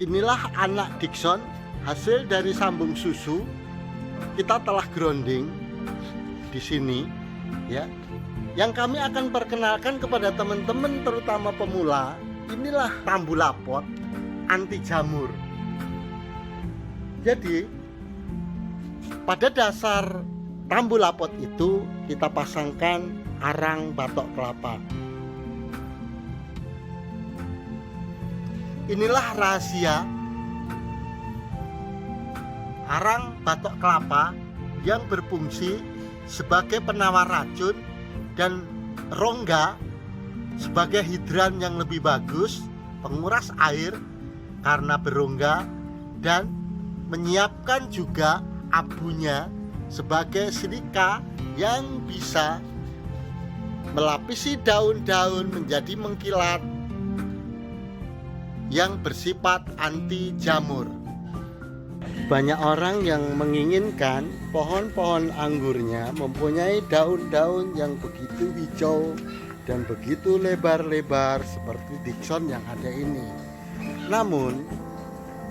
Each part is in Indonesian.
Inilah anak Dickson hasil dari sambung susu. Kita telah grounding di sini ya. Yang kami akan perkenalkan kepada teman-teman terutama pemula, inilah tambulapot anti jamur. Jadi pada dasar tambulapot itu kita pasangkan arang batok kelapa. Inilah rahasia arang batok kelapa yang berfungsi sebagai penawar racun dan rongga sebagai hidran yang lebih bagus, penguras air karena berongga, dan menyiapkan juga abunya sebagai silika yang bisa melapisi daun-daun menjadi mengkilat yang bersifat anti jamur. Banyak orang yang menginginkan pohon-pohon anggurnya mempunyai daun-daun yang begitu hijau dan begitu lebar-lebar seperti Dickson yang ada ini. Namun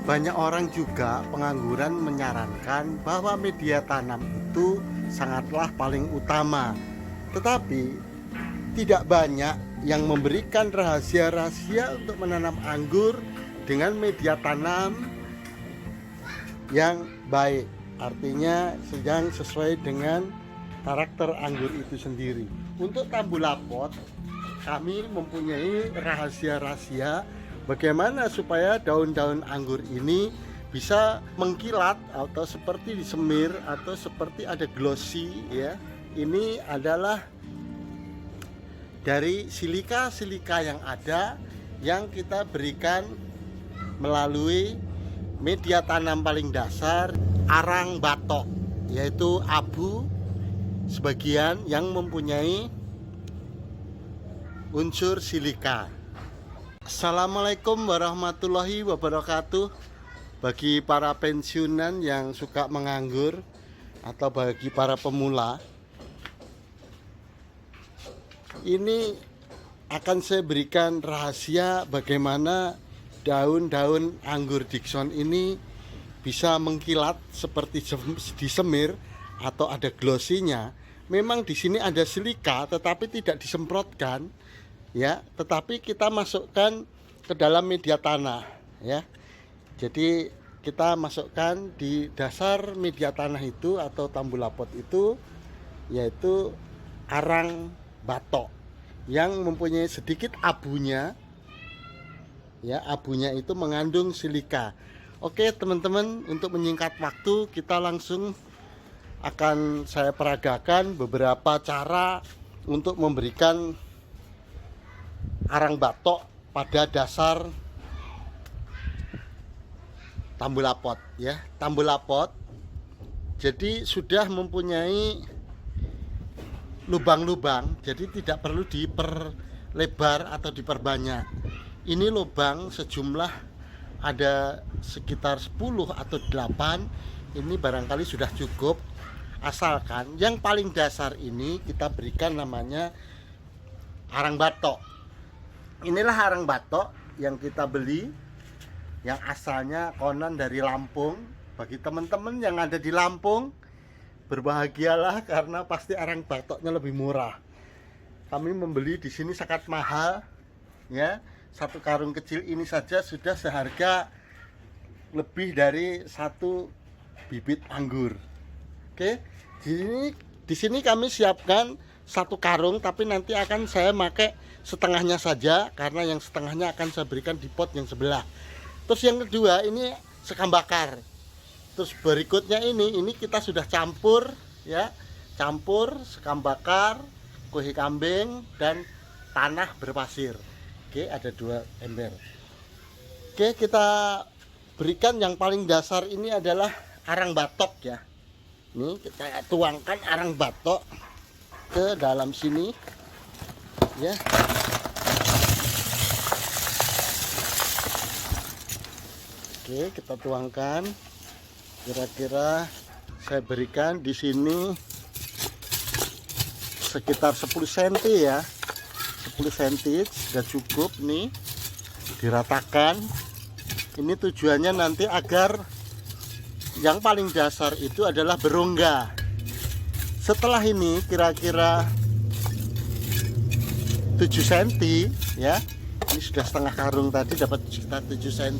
banyak orang juga pengangguran menyarankan bahwa media tanam itu sangatlah paling utama. Tetapi tidak banyak yang memberikan rahasia-rahasia untuk menanam anggur dengan media tanam yang baik, artinya yang sesuai dengan karakter anggur itu sendiri. Untuk tambulapot kami mempunyai rahasia-rahasia bagaimana supaya daun-daun anggur ini bisa mengkilat atau seperti disemir atau seperti ada glossy ya. Ini adalah dari silika-silika yang ada yang kita berikan melalui media tanam paling dasar arang batok, yaitu abu sebagian yang mempunyai unsur silika. Assalamualaikum warahmatullahi wabarakatuh. Bagi para pensiunan yang suka menganggur atau bagi para pemula, ini akan saya berikan rahasia bagaimana daun-daun anggur Dickson ini bisa mengkilat seperti disemir atau ada glossinya. Memang di sini ada silika tetapi tidak disemprotkan ya, tetapi kita masukkan ke dalam media tanah ya. Jadi kita masukkan di dasar media tanah itu atau tambulapot itu yaitu arang batok yang mempunyai sedikit abunya ya, abunya itu mengandung silika. Oke teman-teman, untuk menyingkat waktu kita langsung akan saya peragakan beberapa cara untuk memberikan arang batok pada dasar tambulapot ya. Tambulapot jadi sudah mempunyai lubang-lubang, jadi tidak perlu diperlebar atau diperbanyak. Ini lubang sejumlah ada sekitar 10 atau 8. Ini barangkali sudah cukup, asalkan yang paling dasar ini kita berikan namanya arang batok. Inilah arang batok yang kita beli, yang asalnya konon dari Lampung. Bagi teman-teman yang ada di Lampung, berbahagialah karena pasti arang batoknya lebih murah. Kami membeli di sini sangat mahal ya. Satu karung kecil ini saja sudah seharga lebih dari 1 bibit anggur. Oke, di sini kami siapkan 1 karung, tapi nanti akan saya pakai setengahnya saja karena yang setengahnya akan saya berikan di pot yang sebelah. Terus yang kedua ini sekam bakar. Terus berikutnya ini kita sudah campur ya, campur sekam bakar, kuhe kambing dan tanah berpasir. Oke, ada 2 ember. Oke, kita berikan yang paling dasar ini adalah arang batok ya. Ini kita tuangkan arang batok ke dalam sini ya. Oke, kita tuangkan. Kira-kira saya berikan di sini sekitar 10 cm ya. 10 cm sudah cukup nih, diratakan Ini tujuannya nanti agar yang paling dasar itu adalah berongga. Setelah ini kira-kira 7 cm ya. Ini sudah setengah karung tadi, dapat sekitar 7 cm.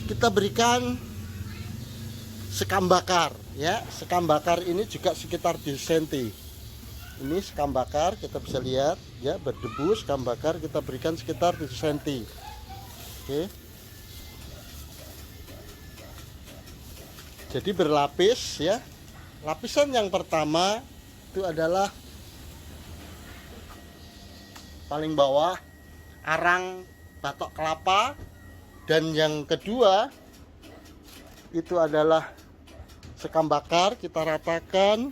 Kita berikan sekam bakar ya. Sekam bakar ini juga sekitar 7 cm. Ini sekam bakar, kita bisa lihat ya, berdebu. Sekam bakar kita berikan sekitar 7 cm. Oke. Jadi berlapis ya. Lapisan yang pertama itu adalah paling bawah arang batok kelapa, dan yang kedua itu adalah sekam bakar. Kita ratakan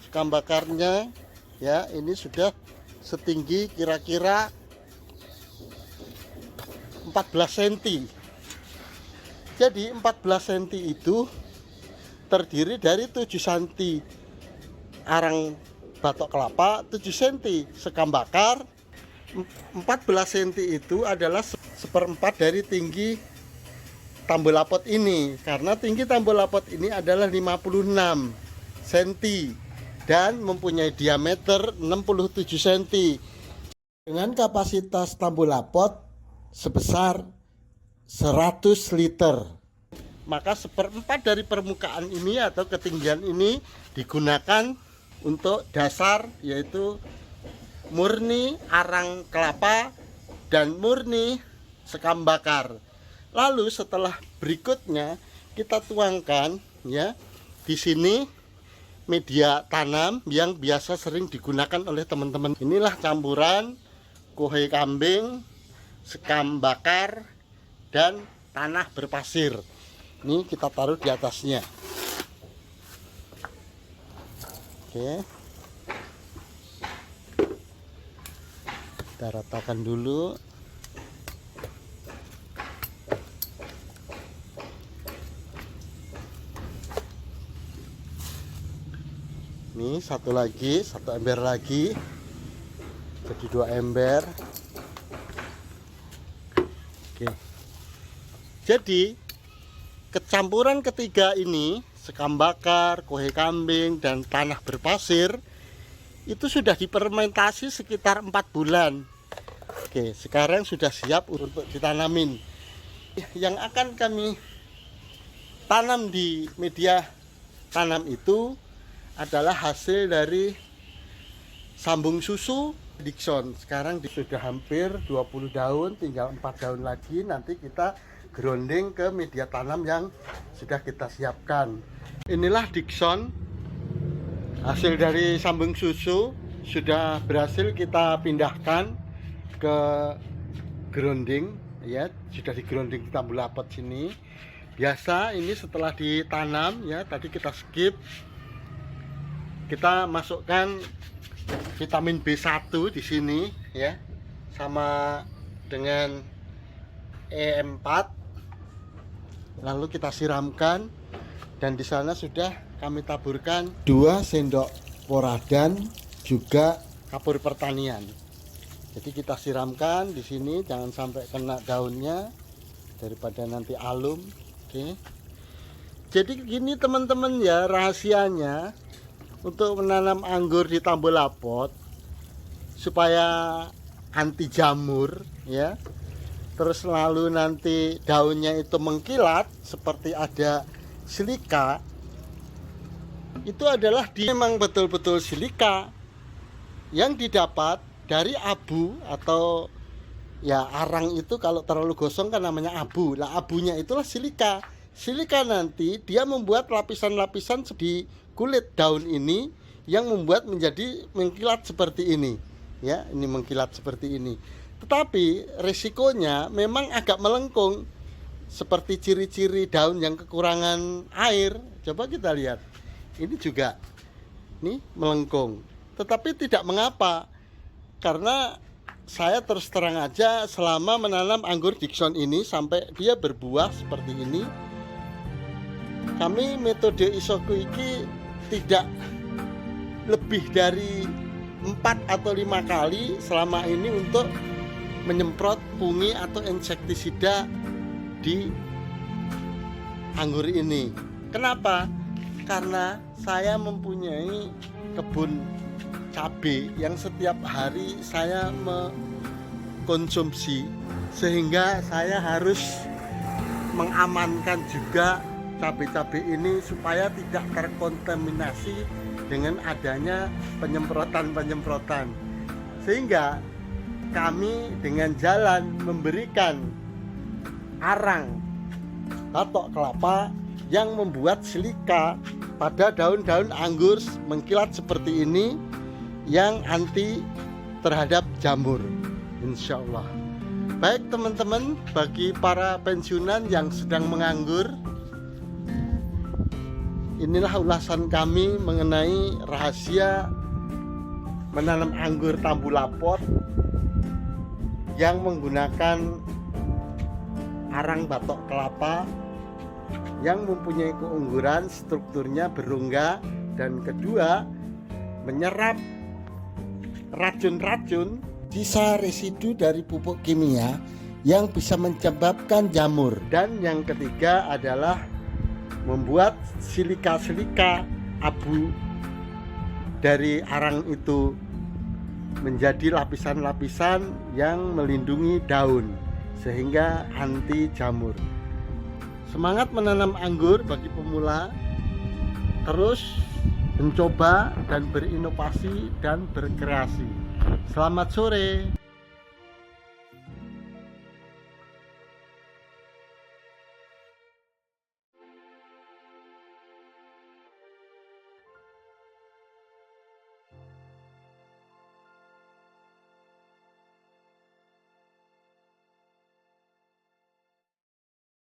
sekam bakarnya ya. Ini sudah setinggi kira-kira 14 cm. Jadi 14 cm itu terdiri dari 7 cm arang batok kelapa, 7 cm sekam bakar. 14 cm itu adalah seperempat dari tinggi Tambolapot ini, karena tinggi Tambolapot ini adalah 56 cm dan mempunyai diameter 67 cm dengan kapasitas Tambolapot sebesar 100 liter. Maka seperempat dari permukaan ini atau ketinggian ini digunakan untuk dasar, yaitu murni arang kelapa dan murni sekam bakar. Lalu setelah berikutnya kita tuangkan ya di sini media tanam yang biasa sering digunakan oleh teman-teman. Inilah campuran kohe kambing, sekam bakar, dan tanah berpasir. Ini kita taruh di atasnya. Oke. Kita ratakan dulu. Ini satu lagi, satu ember lagi. Jadi 2 ember. Oke. Jadi kecampuran ketiga ini, sekam bakar, kohe kambing, dan tanah berpasir, itu sudah difermentasi sekitar 4 bulan. Oke, sekarang sudah siap untuk ditanamin. Yang akan kami tanam di media tanam itu adalah hasil dari sambung susu Dickson. Sekarang sudah hampir 20 daun, tinggal 4 daun lagi. Nanti kita grounding ke media tanam yang sudah kita siapkan. Inilah Dickson, hasil dari sambung susu, sudah berhasil kita pindahkan ke grounding ya, sudah di grounding di Tambolapot sini. Biasa ini setelah ditanam ya, tadi kita skip, kita masukkan vitamin B1 di sini ya, sama dengan E4. Lalu kita siramkan, dan di sana sudah kami taburkan 2 sendok poradan juga kapur pertanian. Jadi kita siramkan di sini, jangan sampai kena daunnya daripada nanti alum. Oke. Jadi gini teman-teman ya, rahasianya untuk menanam anggur di Tambolapot supaya anti jamur ya. Terus lalu nanti daunnya itu mengkilat seperti ada silika. Itu adalah memang betul-betul silika yang didapat dari abu, atau ya arang itu kalau terlalu gosong kan namanya abu. Lah abunya itulah silika. Silika nanti dia membuat lapisan-lapisan di kulit daun ini yang membuat menjadi mengkilat seperti ini. Ya, ini mengkilat seperti ini. Tetapi resikonya memang agak melengkung, seperti ciri-ciri daun yang kekurangan air. Coba kita lihat, ini juga nih melengkung, tetapi tidak mengapa, karena saya terus terang aja selama menanam anggur Dickson ini sampai dia berbuah seperti ini, kami metode Isoku iki tidak lebih dari 4 atau 5 kali selama ini untuk menyemprot fungi atau insektisida di anggur ini. Kenapa? Karena saya mempunyai kebun cabai yang setiap hari saya mengkonsumsi, sehingga saya harus mengamankan juga cabai-cabai ini supaya tidak terkontaminasi dengan adanya penyemprotan-penyemprotan. Sehingga kami dengan jalan memberikan arang batok kelapa yang membuat silika pada daun-daun anggur mengkilat seperti ini yang anti terhadap jamur, insya Allah. Baik teman-teman, bagi para pensiunan yang sedang menganggur, inilah ulasan kami mengenai rahasia menanam anggur tambulapot yang menggunakan arang batok kelapa yang mempunyai keunggulan strukturnya berongga, dan kedua menyerap racun-racun sisa residu dari pupuk kimia yang bisa menyebabkan jamur. Dan yang ketiga adalah membuat silika-silika abu dari arang itu menjadi lapisan-lapisan yang melindungi daun sehingga anti jamur. Semangat menanam anggur bagi pemula, terus mencoba dan berinovasi dan berkreasi. Selamat sore.